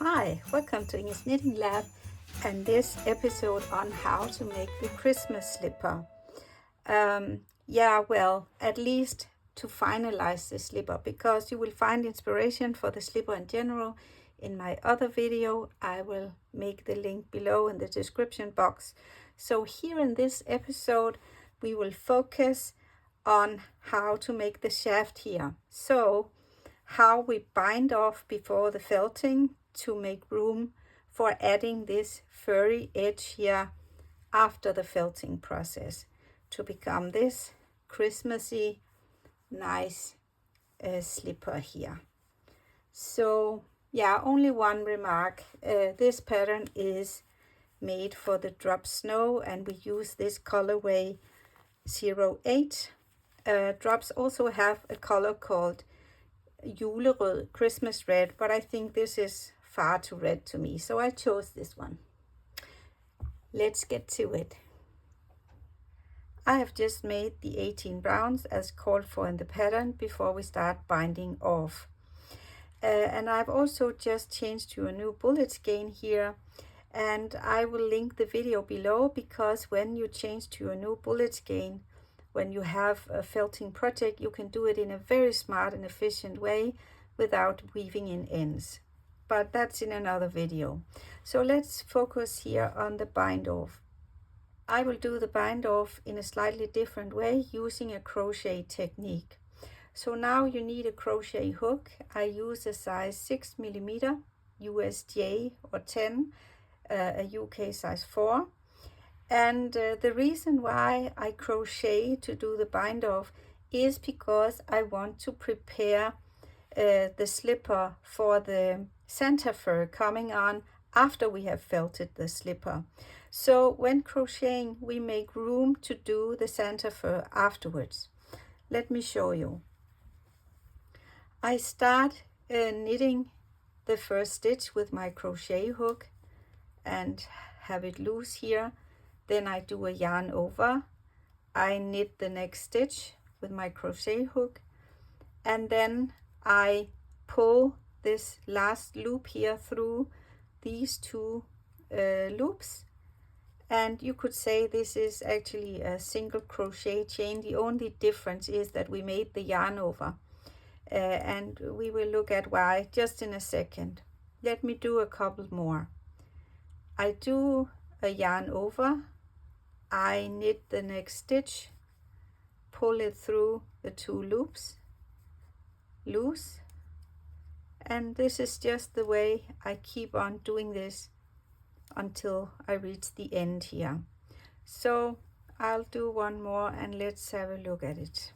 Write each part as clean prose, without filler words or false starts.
Hi, welcome to Inge's Knitting Lab and this episode on how to make the Christmas slipper. At least to finalize the slipper, because you will find inspiration for the slipper in general in my other video. I will make the link below in the description box. So here in this episode, we will focus on how to make the shaft here. So how we bind off before the felting to make room for adding this furry edge here after the felting process to become this Christmassy nice slipper here. So yeah, only one remark. This pattern is made for the drop snow and we use this colorway 08. Drops also have a color called julerød, Christmas red, but I think this is far too red to me, so I chose this one. Let's get to it. I have just made the 18 rounds as called for in the pattern before we start binding off. And I've also just changed to a new bullet skein here, and I will link the video below, because when you change to a new bullet skein, when you have a felting project, you can do it in a very smart and efficient way without weaving in ends. But that's in another video. So let's focus here on the bind off. I will do the bind off in a slightly different way using a crochet technique. So now you need a crochet hook. I use a size 6mm USJ or 10, a UK size 4. And the reason why I crochet to do the bind off is because I want to prepare the slipper for the Santa fur coming on after we have felted the slipper. So when crocheting, we make room to do the Santa fur afterwards. Let me show you. I start knitting the first stitch with my crochet hook and have it loose here. Then I do a yarn over. I knit the next stitch with my crochet hook, and then I pull this last loop here through these two loops, and you could say this is actually a single crochet chain. The only difference is that we made the yarn over, and we will look at why just in a second. Let me do a couple more. I do a yarn over, I knit the next stitch, pull it through the two loops, loose, and this is just the way I keep on doing this until I reach the end here. So I'll do one more and let's have a look at it.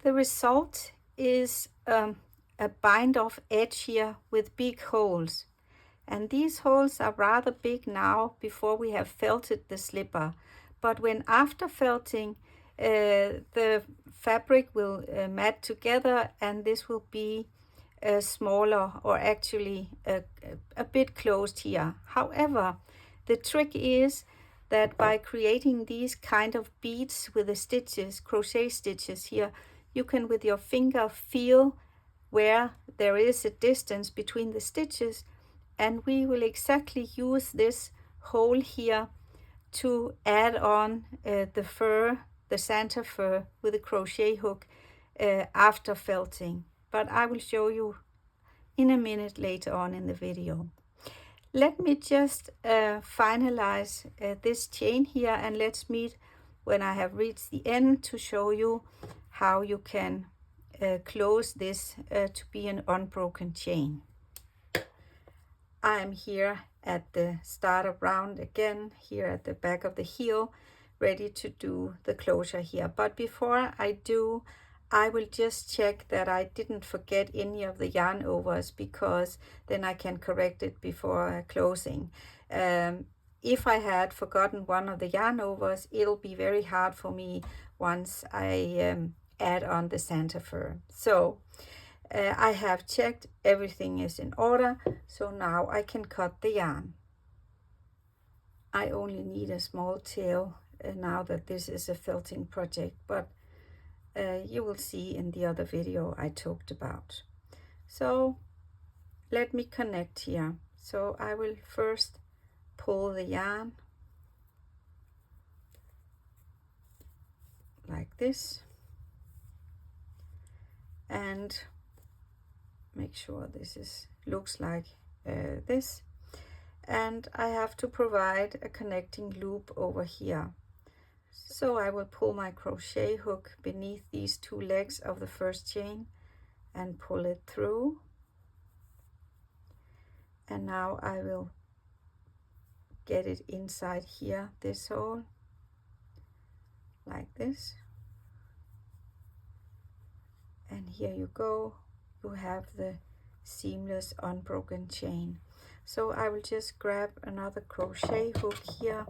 The result is a bind off edge here with big holes, and these holes are rather big now before we have felted the slipper, but when after felting the fabric will mat together and this will be smaller, or actually a bit closed here. However, the trick is that by creating these kind of beads with the stitches, crochet stitches here, you can with your finger feel where there is a distance between the stitches, and we will exactly use this hole here to add on the fur, the Santa fur, with a crochet hook after felting. But I will show you in a minute later on in the video. Let me just finalize this chain here, and let's meet when I have reached the end to show you how you can close this to be an unbroken chain. I am here at the starter round again, here at the back of the heel, ready to do the closure here. But before I do, I will just check that I didn't forget any of the yarn overs, because then I can correct it before closing. If I had forgotten one of the yarn overs, it'll be very hard for me once I add on the Santa fur. So I have checked everything is in order, so now I can cut the yarn. I only need a small tail now that this is a felting project, but you will see in the other video I talked about. So let me connect here. So I will first pull the yarn like this and make sure this looks like this, and I have to provide a connecting loop over here. So I will pull my crochet hook beneath these two legs of the first chain and pull it through, and now I will get it inside here, this hole, like this, and here you go, you have the seamless unbroken chain. So I will just grab another crochet hook here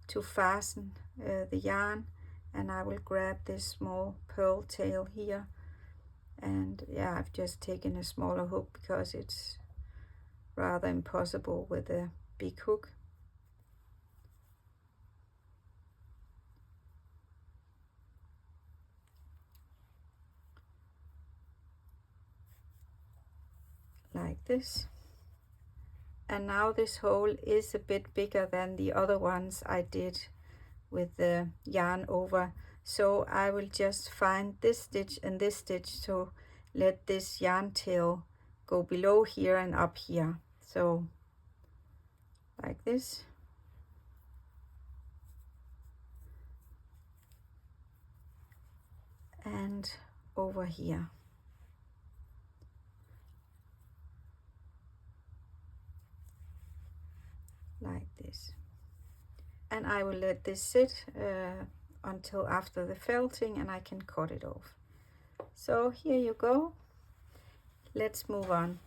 to fasten the yarn, and I will grab this small pearl tail here, and yeah, I've just taken a smaller hook because it's rather impossible with a big hook. Like this. And now this hole is a bit bigger than the other ones I did with the yarn over, so I will just find this stitch and this stitch to let this yarn tail go below here and up here. So like this. And over here. Like this. And I will let this sit until after the felting, and I can cut it off. So here you go. Let's move on.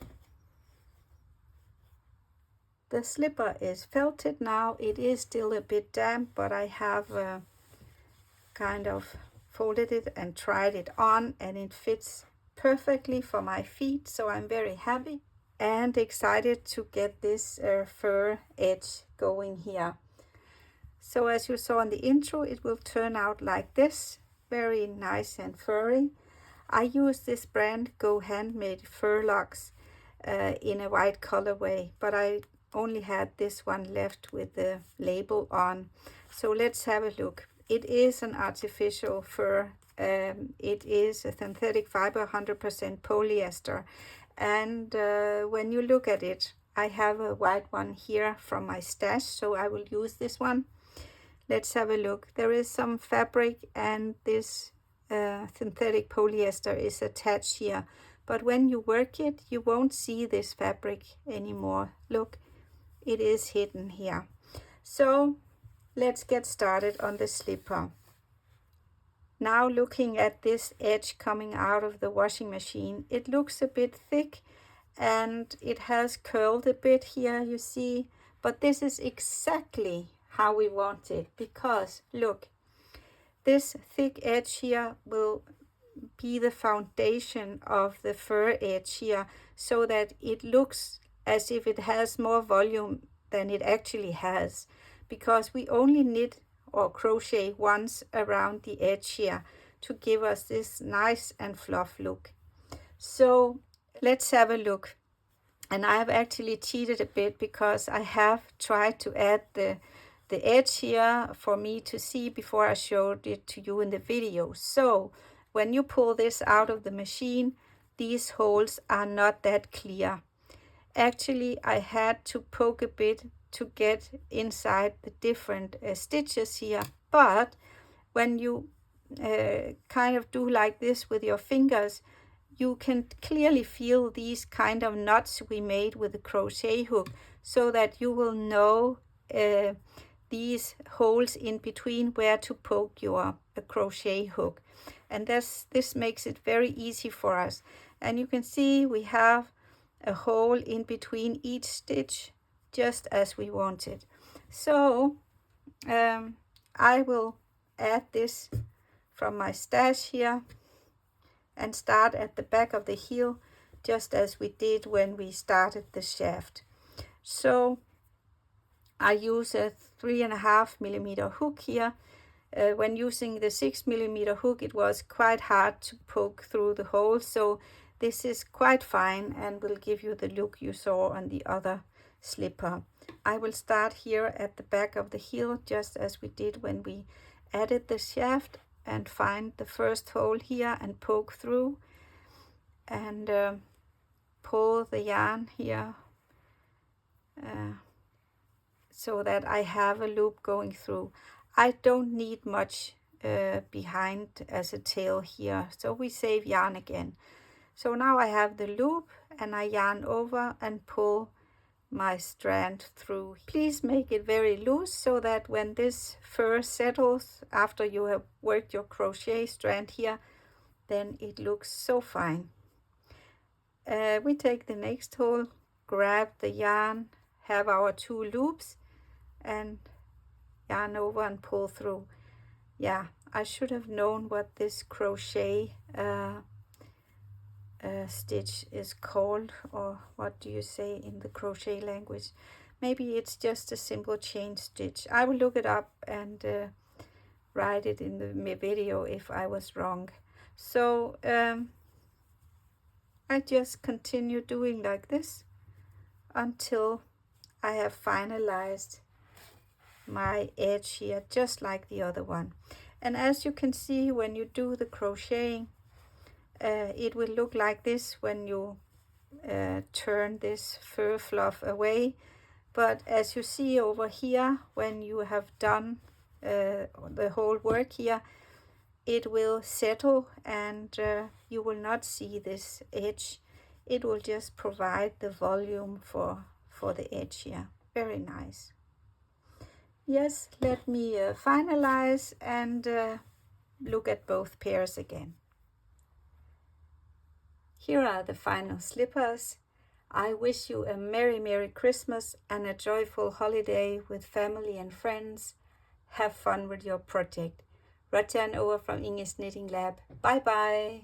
The slipper is felted now. It is still a bit damp, but I have kind of folded it and tried it on, and it fits perfectly for my feet, so I'm very happy and excited to get this fur edge going here. So as you saw in the intro, it will turn out like this, very nice and furry. I use this brand Go Handmade Fur Locks in a white colorway, but I only had this one left with the label on. So let's have a look. It is an artificial fur. It is a synthetic fiber, 100% polyester. And when you look at it, I have a white one here from my stash, so I will use this one. Let's have a look. There is some fabric, and this synthetic polyester is attached here. But when you work it, you won't see this fabric anymore. Look, it is hidden here. So let's get started on the slipper. Now looking at this edge coming out of the washing machine, it looks a bit thick and it has curled a bit here, you see. But this is exactly how we want it, because look, this thick edge here will be the foundation of the fur edge here, so that it looks as if it has more volume than it actually has, because we only knit or crochet once around the edge here to give us this nice and fluff look. So let's have a look. And I have actually cheated a bit, because I have tried to add the edge here for me to see before I showed it to you in the video. So when you pull this out of the machine, these holes are not that clear. Actually, I had to poke a bit to get inside the different stitches here, but when you kind of do like this with your fingers, you can clearly feel these kind of knots we made with the crochet hook, so that you will know these holes in between where to poke your crochet hook. And this makes it very easy for us. And you can see we have a hole in between each stitch, just as we wanted. So I will add this from my stash here and start at the back of the heel, just as we did when we started the shaft. So I use a 3.5 millimeter hook here, When using the 6mm hook, it was quite hard to poke through the hole, so this is quite fine and will give you the look you saw on the other slipper. I will start here at the back of the heel, just as we did when we added the shaft, and find the first hole here and poke through and pull the yarn here so that I have a loop going through. I don't need much behind as a tail here, so we save yarn again. So now I have the loop and I yarn over and pull my strand through. Please make it very loose so that when this fur settles after you have worked your crochet strand here, then it looks so fine. We take the next hole, grab the yarn, have our 2 loops and yarn over and pull through. Yeah, I should have known what this crochet stitch is called, or what do you say in the crochet language? Maybe it's just a simple chain stitch. I will look it up and write it in the video if I was wrong. So I just continue doing like this until I have finalized my edge here, just like the other one. And as you can see, when you do the crocheting, it will look like this when you turn this fur fluff away. But as you see over here, when you have done the whole work here, it will settle and you will not see this edge. It will just provide the volume for the edge here. Very nice. Yes, let me finalize and look at both pairs again. Here are the final slippers. I wish you a Merry Christmas and a joyful holiday with family and friends. Have fun with your project. Roger and over from Inge's Knitting Lab. Bye bye.